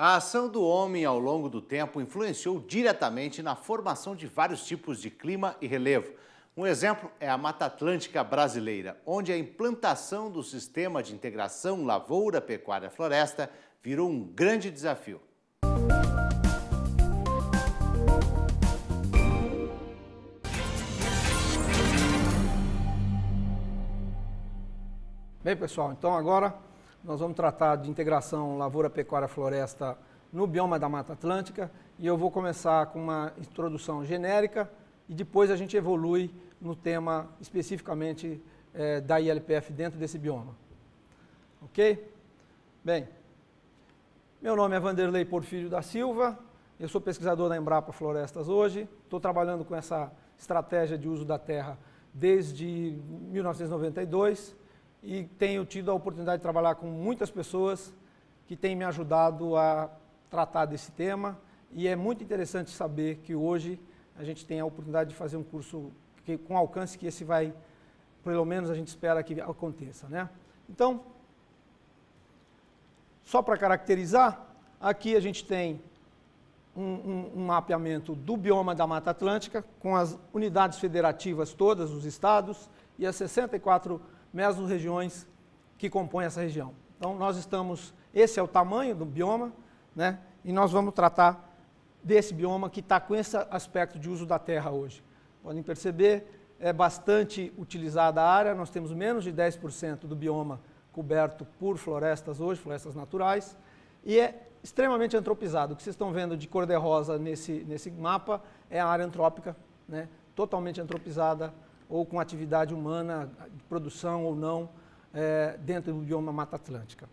A ação do homem ao longo do tempo influenciou diretamente na formação de vários tipos de clima e relevo. Um exemplo é a Mata Atlântica brasileira, onde a implantação do sistema de integração lavoura, pecuária, floresta virou um grande desafio. Bem, pessoal, então agora nós vamos tratar de integração lavoura, pecuária, floresta no bioma da Mata Atlântica e eu vou começar com uma introdução genérica e depois a gente evolui no tema especificamente da ILPF dentro desse bioma. Ok? Bem, meu nome é Vanderlei Porfírio da Silva, eu sou pesquisador da Embrapa Florestas hoje, estou trabalhando com essa estratégia de uso da terra desde 1992, e tenho tido a oportunidade de trabalhar com muitas pessoas que têm me ajudado a tratar desse tema e é muito interessante saber que hoje a gente tem a oportunidade de fazer um curso com alcance que esse vai, pelo menos a gente espera que aconteça, né? Então, só para caracterizar, aqui a gente tem um mapeamento do bioma da Mata Atlântica com as unidades federativas todas, os estados e as 64 mesorregiões que compõem essa região. Então, nós estamos, esse é o tamanho do bioma, né? E nós vamos tratar desse bioma que está com esse aspecto de uso da terra hoje. Podem perceber, é bastante utilizada a área, nós temos menos de 10% do bioma coberto por florestas hoje, florestas naturais, e é extremamente antropizado. O que vocês estão vendo de cor-de-rosa nesse mapa é a área antrópica, né? Totalmente antropizada, ou com atividade humana, de produção ou não, dentro do bioma Mata Atlântica.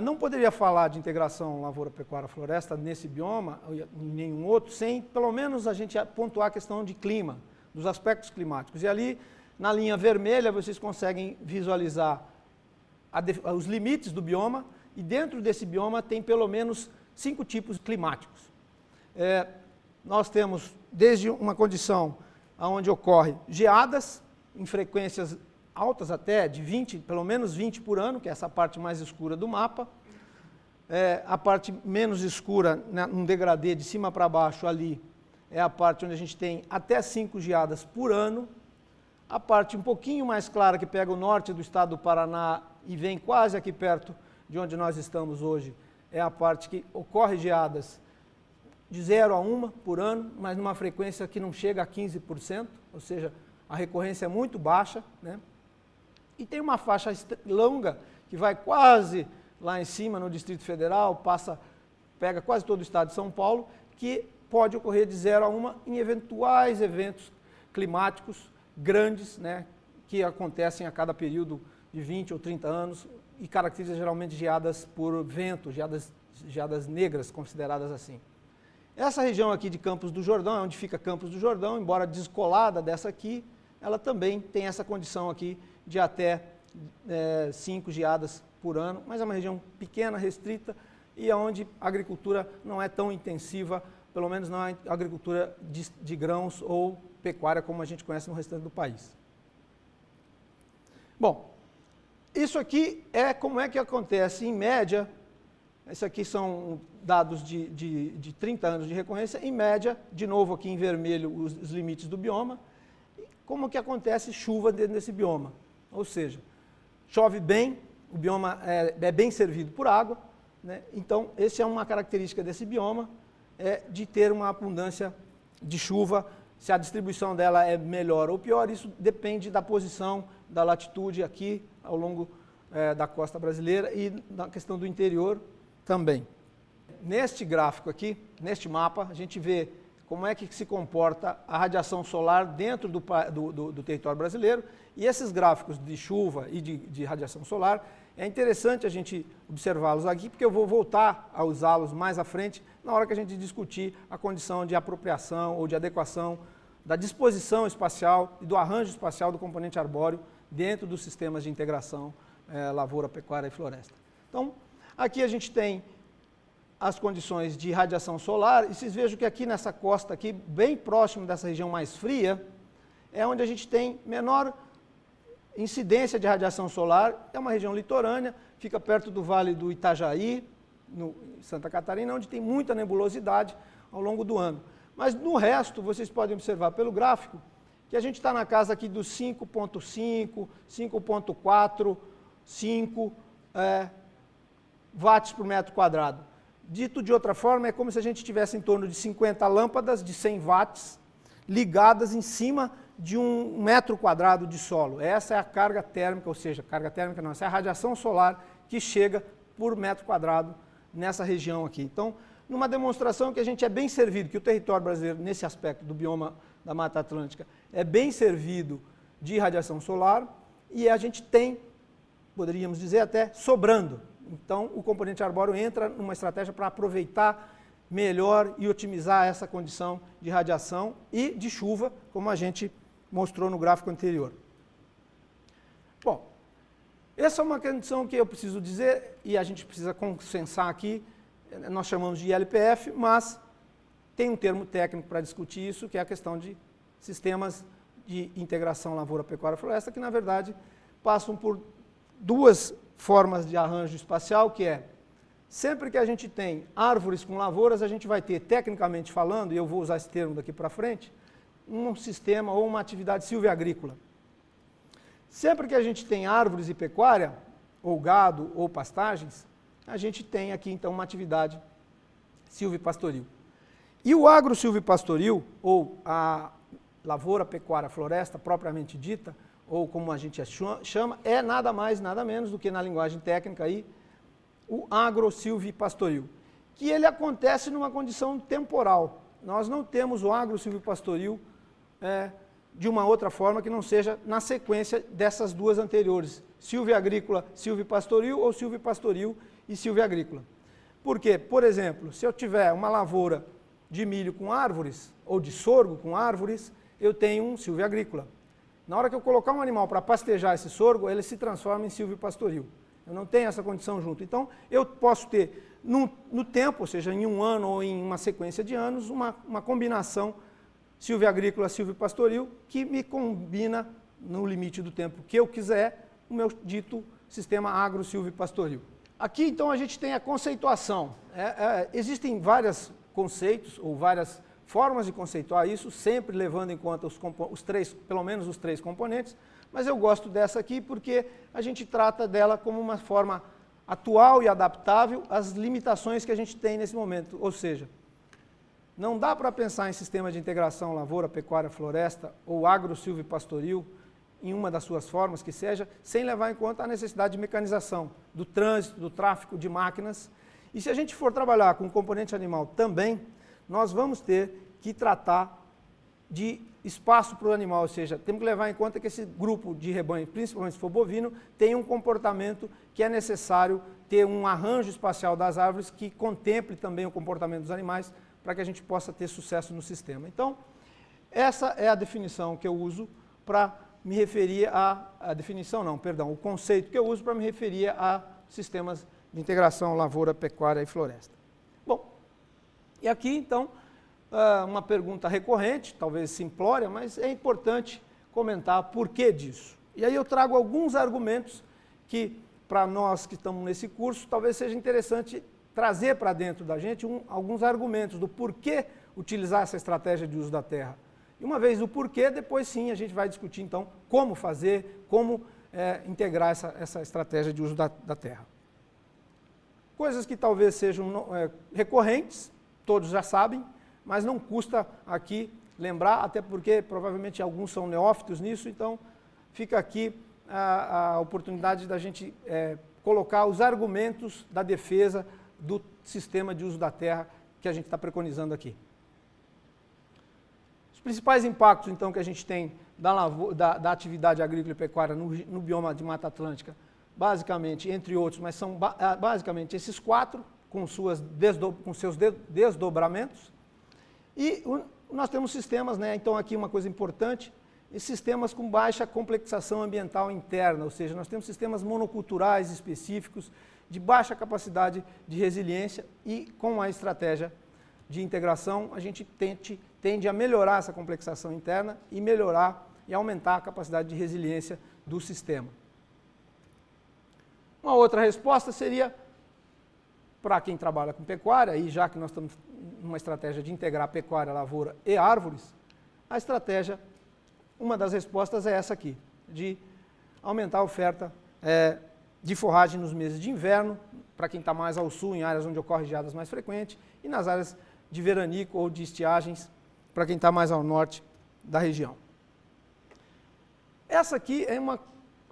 Não poderia falar de integração lavoura, pecuária, floresta nesse bioma, ou em nenhum outro, sem pelo menos a gente pontuar a questão de clima, dos aspectos climáticos. E ali, na linha vermelha, vocês conseguem visualizar os limites do bioma, e dentro desse bioma tem pelo menos 5 tipos climáticos. Nós temos desde uma condição onde ocorre geadas, em frequências altas até, de 20, pelo menos 20 por ano, que é essa parte mais escura do mapa. A parte menos escura, né, num degradê de cima para baixo ali, é a parte onde a gente tem até 5 geadas por ano. A parte um pouquinho mais clara, que pega o norte do estado do Paraná e vem quase aqui perto de onde nós estamos hoje, é a parte que ocorre geadas de 0 a 1 por ano, mas numa frequência que não chega a 15%, ou seja, a recorrência é muito baixa, né? E tem uma faixa longa que vai quase lá em cima no Distrito Federal, pega quase todo o estado de São Paulo, que pode ocorrer de 0 a 1 em eventuais eventos climáticos grandes, né, que acontecem a cada período de 20 ou 30 anos e caracteriza geralmente geadas por vento, geadas negras, consideradas assim. Essa região aqui de Campos do Jordão, é onde fica Campos do Jordão, embora descolada dessa aqui, ela também tem essa condição aqui de até 5 geadas por ano, mas é uma região pequena, restrita, e onde a agricultura não é tão intensiva, pelo menos não é agricultura de grãos ou pecuária como a gente conhece no restante do país. Bom, isso aqui é como é que acontece em média. Esses aqui são dados de 30 anos de recorrência, em média, de novo aqui em vermelho os limites do bioma, e como que acontece chuva dentro desse bioma. Ou seja, chove bem, o bioma é bem servido por água, né? Então essa é uma característica desse bioma, de ter uma abundância de chuva. Se a distribuição dela é melhor ou pior, isso depende da posição, da latitude aqui ao longo da costa brasileira e na questão do interior também. Neste gráfico aqui, neste mapa, a gente vê como é que se comporta a radiação solar dentro do território brasileiro, e esses gráficos de chuva e de radiação solar, é interessante a gente observá-los aqui, porque eu vou voltar a usá-los mais à frente, na hora que a gente discutir a condição de apropriação ou de adequação da disposição espacial e do arranjo espacial do componente arbóreo dentro dos sistemas de integração lavoura, pecuária e floresta. Então, aqui a gente tem as condições de radiação solar, e vocês vejam que aqui nessa costa, aqui, bem próximo dessa região mais fria, é onde a gente tem menor incidência de radiação solar, é uma região litorânea, fica perto do Vale do Itajaí, no Santa Catarina, onde tem muita nebulosidade ao longo do ano. Mas no resto, vocês podem observar pelo gráfico, que a gente está na casa aqui dos 5,5, 5,4, 5 watts por metro quadrado. Dito de outra forma, é como se a gente tivesse em torno de 50 lâmpadas de 100 watts ligadas em cima de 1 metro quadrado de solo. Essa é a carga térmica, ou seja, carga térmica não, essa é a radiação solar que chega por metro quadrado nessa região aqui. Então, numa demonstração que a gente é bem servido, que o território brasileiro, nesse aspecto do bioma da Mata Atlântica, é bem servido de radiação solar e a gente tem, poderíamos dizer até, sobrando. Então, o componente arbóreo entra numa estratégia para aproveitar melhor e otimizar essa condição de radiação e de chuva, como a gente mostrou no gráfico anterior. Bom, essa é uma condição que eu preciso dizer, e a gente precisa consensar aqui, nós chamamos de ILPF, mas tem um termo técnico para discutir isso, que é a questão de sistemas de integração lavoura-pecuária-floresta, que na verdade passam por duas formas de arranjo espacial, que é, sempre que a gente tem árvores com lavouras, a gente vai ter, tecnicamente falando, e eu vou usar esse termo daqui para frente, um sistema ou uma atividade silvia-agrícola. Sempre que a gente tem árvores e pecuária, ou gado, ou pastagens, a gente tem aqui então uma atividade silvipastoril. E o agro-silvipastoril, ou a lavoura-pecuária-floresta propriamente dita, ou como a gente chama, é nada mais, nada menos do que na linguagem técnica aí, o agro-silvipastoril, que ele acontece numa condição temporal. Nós não temos o agro-silvipastoril de uma outra forma que não seja na sequência dessas duas anteriores, silvia-agrícola, silvipastoril ou silvipastoril e silvia-agrícola. Por quê? Por exemplo, se eu tiver uma lavoura de milho com árvores, ou de sorgo com árvores, eu tenho um silvia-agrícola. Na hora que eu colocar um animal para pastejar esse sorgo, ele se transforma em silvipastoril. Eu não tenho essa condição junto. Então, eu posso ter, no tempo, ou seja, em um ano ou em uma sequência de anos, uma combinação silvia-agrícola, silvipastoril, que me combina, no limite do tempo que eu quiser, o meu dito sistema agro-silvipastoril. Aqui, então, a gente tem a conceituação. Existem vários conceitos, ou várias formas de conceituar isso, sempre levando em conta pelo menos os três componentes, mas eu gosto dessa aqui porque a gente trata dela como uma forma atual e adaptável às limitações que a gente tem nesse momento. Ou seja, não dá para pensar em sistema de integração lavoura, pecuária, floresta ou agro-silvipastoril em uma das suas formas que seja, sem levar em conta a necessidade de mecanização, do trânsito, do tráfego de máquinas. E se a gente for trabalhar com componente animal também, nós vamos ter que tratar de espaço para o animal, ou seja, temos que levar em conta que esse grupo de rebanho, principalmente se for bovino, tem um comportamento que é necessário ter um arranjo espacial das árvores que contemple também o comportamento dos animais para que a gente possa ter sucesso no sistema. Então, essa é a definição que eu uso para me referir o conceito que eu uso para me referir a sistemas de integração lavoura, pecuária e floresta. Bom, e aqui, então, uma pergunta recorrente, talvez simplória, mas é importante comentar por que disso. E aí eu trago alguns argumentos que, para nós que estamos nesse curso, talvez seja interessante trazer para dentro da gente alguns argumentos do porquê utilizar essa estratégia de uso da terra. E uma vez o porquê, depois sim a gente vai discutir, então, como fazer, como integrar essa estratégia de uso da terra. Coisas que talvez sejam recorrentes, todos já sabem, mas não custa aqui lembrar, até porque provavelmente alguns são neófitos nisso, então fica aqui a oportunidade da gente colocar os argumentos da defesa do sistema de uso da terra que a gente está preconizando aqui. Os principais impactos, então, que a gente tem da atividade agrícola e pecuária no bioma de Mata Atlântica, basicamente, entre outros, mas são basicamente esses quatro, com seus desdobramentos. E nós temos sistemas, então aqui uma coisa importante, sistemas com baixa complexação ambiental interna, ou seja, nós temos sistemas monoculturais específicos, de baixa capacidade de resiliência e com a estratégia de integração a gente tende a melhorar essa complexação interna e melhorar e aumentar a capacidade de resiliência do sistema. Uma outra resposta seria, para quem trabalha com pecuária, e já que nós estamos numa estratégia de integrar pecuária, lavoura e árvores, a estratégia, uma das respostas é essa aqui, de aumentar a oferta de forragem nos meses de inverno, para quem está mais ao sul, em áreas onde ocorrem geadas mais frequentes, e nas áreas de veranico ou de estiagens, para quem está mais ao norte da região. Essa aqui é uma...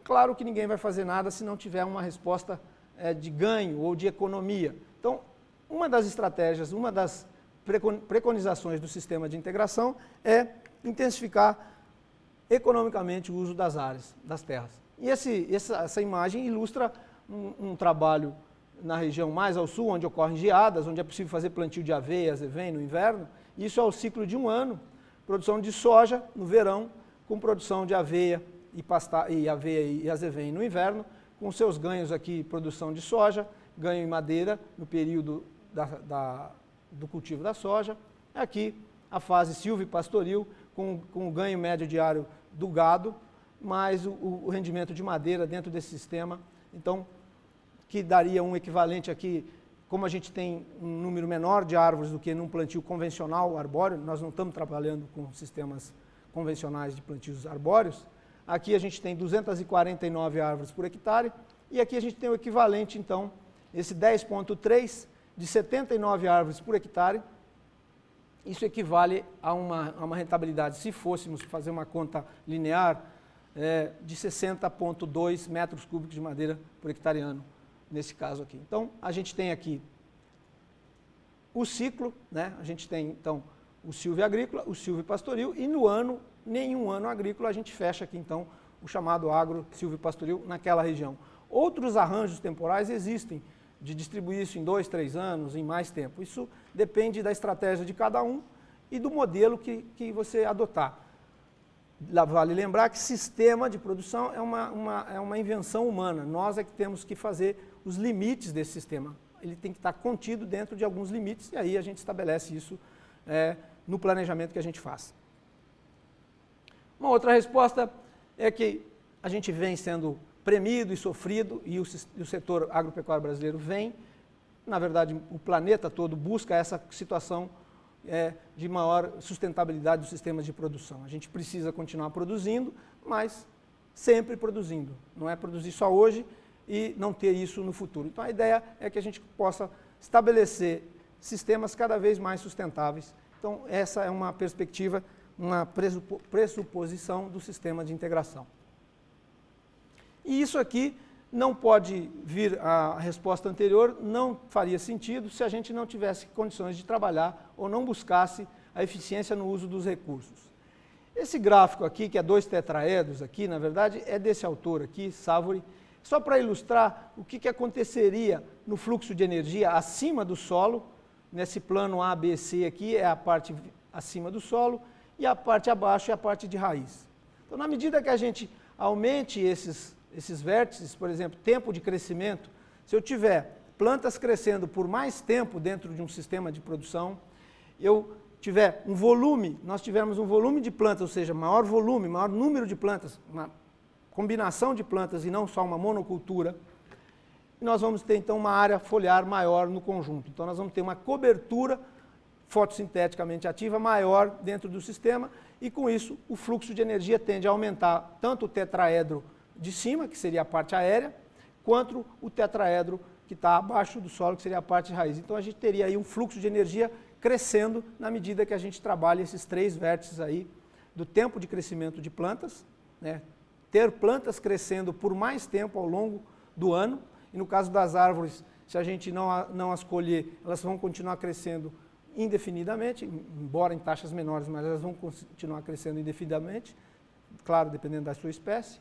Claro que ninguém vai fazer nada se não tiver uma resposta de ganho ou de economia. Então, uma das estratégias, uma das preconizações do sistema de integração é intensificar economicamente o uso das áreas, das terras. E essa imagem ilustra um trabalho na região mais ao sul, onde ocorrem geadas, onde é possível fazer plantio de aveia, azevém no inverno. Isso é o ciclo de um ano, produção de soja no verão, com produção de aveia e azevém no inverno, com seus ganhos aqui, produção de soja, ganho em madeira no período do cultivo da soja. Aqui a fase silvopastoril, com o ganho médio diário do gado, mais o rendimento de madeira dentro desse sistema. Então, que daria um equivalente aqui, como a gente tem um número menor de árvores do que num plantio convencional arbóreo, nós não estamos trabalhando com sistemas convencionais de plantios arbóreos, aqui a gente tem 249 árvores por hectare, e aqui a gente tem o equivalente, então, esse 10,3 de 79 árvores por hectare. Isso equivale a uma rentabilidade, se fôssemos fazer uma conta linear, de 60,2 metros cúbicos de madeira por hectare ano, nesse caso aqui. Então, a gente tem aqui o ciclo, né? A gente tem, então, o silvio-agrícola, o silvio-pastoril, e no ano, nenhum ano agrícola, a gente fecha aqui, então, o chamado agro-silvio-pastoril naquela região. Outros arranjos temporais existem, de distribuir isso em 2, 3 anos, em mais tempo. Isso depende da estratégia de cada um e do modelo que você adotar. Vale lembrar que sistema de produção é uma invenção humana. Nós é que temos que fazer os limites desse sistema. Ele tem que estar contido dentro de alguns limites, e aí a gente estabelece isso no planejamento que a gente faz. Uma outra resposta é que a gente vem sendo premido e sofrido, e o setor agropecuário brasileiro vem, na verdade, o planeta todo busca essa situação de maior sustentabilidade dos sistemas de produção. A gente precisa continuar produzindo, mas sempre produzindo. Não é produzir só hoje e não ter isso no futuro. Então a ideia é que a gente possa estabelecer sistemas cada vez mais sustentáveis. Então essa é uma perspectiva, uma pressuposição do sistema de integração. E isso aqui não pode vir, a resposta anterior não faria sentido se a gente não tivesse condições de trabalhar ou não buscasse a eficiência no uso dos recursos. Esse gráfico aqui, que é 2 tetraedros aqui, na verdade, é desse autor aqui, Savory, só para ilustrar o que aconteceria no fluxo de energia acima do solo. Nesse plano A, B, C aqui é a parte acima do solo e a parte abaixo é a parte de raiz. Então, na medida que a gente aumente esses vértices, por exemplo, tempo de crescimento, se eu tiver plantas crescendo por mais tempo dentro de um sistema de produção, eu tiver um volume, nós tivermos um volume de plantas, ou seja, maior volume, maior número de plantas, uma combinação de plantas e não só uma monocultura, nós vamos ter então uma área foliar maior no conjunto. Então nós vamos ter uma cobertura fotossinteticamente ativa maior dentro do sistema, e com isso o fluxo de energia tende a aumentar tanto o tetraedro de cima, que seria a parte aérea, quanto o tetraedro que está abaixo do solo, que seria a parte de raiz. Então a gente teria aí um fluxo de energia crescendo na medida que a gente trabalha esses 3 vértices aí do tempo de crescimento de plantas, né? Ter plantas crescendo por mais tempo ao longo do ano, e no caso das árvores, se a gente não as colher, elas vão continuar crescendo indefinidamente, embora em taxas menores, mas elas vão continuar crescendo indefinidamente, claro, dependendo da sua espécie.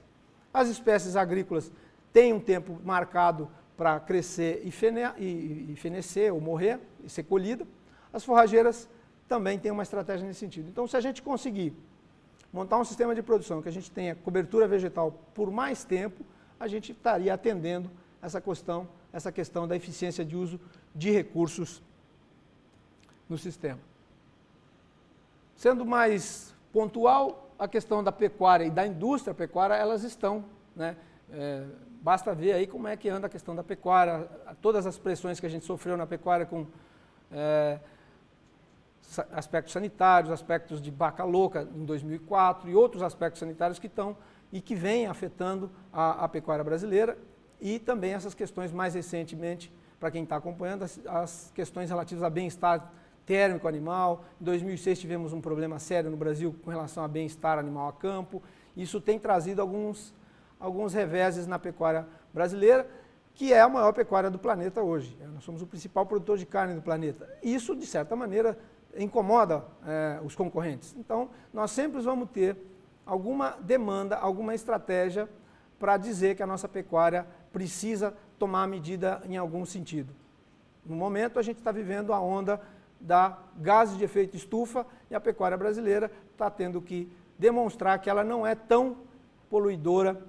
As espécies agrícolas têm um tempo marcado para crescer e fenecer ou morrer e ser colhida. As forrageiras também têm uma estratégia nesse sentido. Então, se a gente conseguir montar um sistema de produção que a gente tenha cobertura vegetal por mais tempo, a gente estaria atendendo essa questão da eficiência de uso de recursos no sistema. Sendo mais pontual, a questão da pecuária e da indústria pecuária, elas estão, né, Basta ver aí como é que anda a questão da pecuária, todas as pressões que a gente sofreu na pecuária com aspectos sanitários, aspectos de vaca louca em 2004 e outros aspectos sanitários que estão e que vêm afetando a pecuária brasileira, e também essas questões mais recentemente, para quem está acompanhando, as questões relativas a bem-estar térmico animal. Em 2006 tivemos um problema sério no Brasil com relação a bem-estar animal a campo. Isso tem trazido alguns reveses na pecuária brasileira, que é a maior pecuária do planeta hoje. Nós somos o principal produtor de carne do planeta. Isso, de certa maneira, incomoda os concorrentes. Então, nós sempre vamos ter alguma demanda, alguma estratégia para dizer que a nossa pecuária precisa tomar medida em algum sentido. No momento, a gente está vivendo a onda da gases de efeito estufa e a pecuária brasileira está tendo que demonstrar que ela não é tão poluidora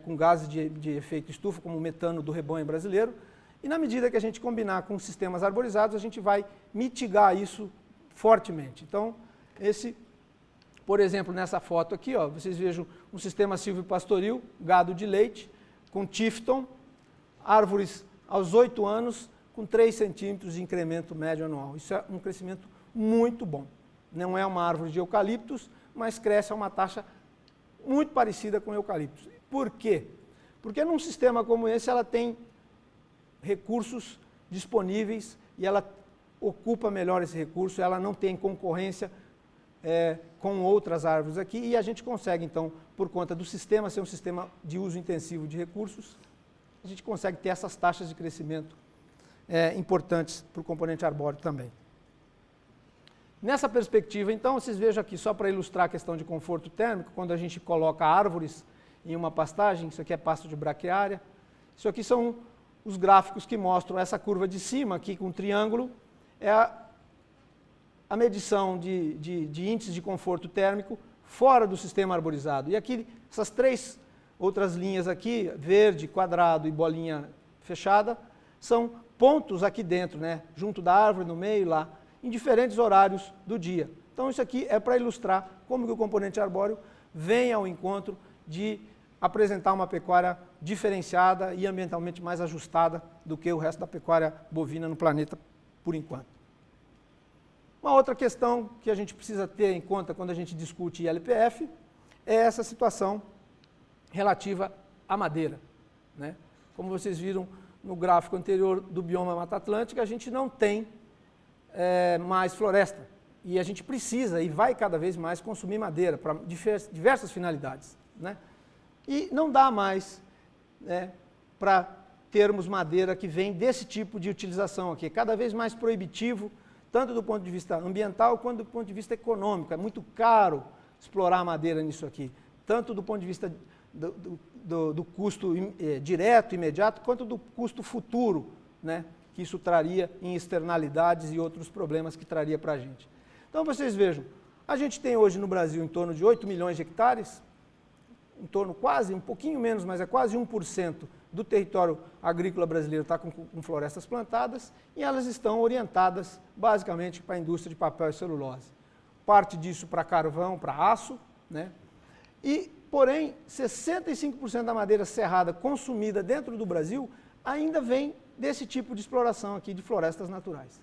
com gases de efeito estufa como o metano do rebanho brasileiro. E na medida que a gente combinar com sistemas arborizados, a gente vai mitigar isso fortemente. Então, por exemplo, nessa foto aqui, ó, vocês vejam um sistema silvopastoril, gado de leite, com Tifton, árvores aos 8 anos, com 3 centímetros de incremento médio anual. Isso é um crescimento muito bom. Não é uma árvore de eucaliptos, mas cresce a uma taxa muito parecida com eucaliptos. Por quê? Porque num sistema como esse ela tem recursos disponíveis e ela ocupa melhor esse recurso, ela não tem concorrência com outras árvores aqui, e a gente consegue, então, por conta do sistema ser um sistema de uso intensivo de recursos, a gente consegue ter essas taxas de crescimento importantes para o componente arbóreo também. Nessa perspectiva, então, vocês vejam aqui, só para ilustrar a questão de conforto térmico, quando a gente coloca árvores em uma pastagem, isso aqui é pasto de braquiária, isso aqui são os gráficos que mostram essa curva de cima, aqui com um triângulo, é a medição de índices de conforto térmico fora do sistema arborizado. E aqui, essas 3 outras linhas aqui, verde, quadrado e bolinha fechada, são pontos aqui dentro, né, junto da árvore, no meio lá, em diferentes horários do dia. Então isso aqui é para ilustrar como que o componente arbóreo vem ao encontro de apresentar uma pecuária diferenciada e ambientalmente mais ajustada do que o resto da pecuária bovina no planeta, por enquanto. Uma outra questão que a gente precisa ter em conta quando a gente discute ILPF é essa situação relativa à madeira, né? Como vocês viram no gráfico anterior do bioma Mata Atlântica, a gente não tem mais floresta e a gente precisa e vai cada vez mais consumir madeira para diversas finalidades, né? E não dá mais para termos madeira que vem desse tipo de utilização aqui, cada vez mais proibitivo, tanto do ponto de vista ambiental quanto do ponto de vista econômico. É muito caro explorar a madeira nisso aqui, tanto do ponto de vista do custo direto, imediato, quanto do custo futuro, né, que isso traria em externalidades e outros problemas que traria para a gente. Então vocês vejam, a gente tem hoje no Brasil em torno de 8 milhões de hectares, em torno quase, um pouquinho menos, mas é quase 1% do território agrícola brasileiro está com florestas plantadas, e elas estão orientadas basicamente para a indústria de papel e celulose. Parte disso para carvão, para aço, né? E, porém, 65% da madeira serrada consumida dentro do Brasil ainda vem desse tipo de exploração aqui de florestas naturais.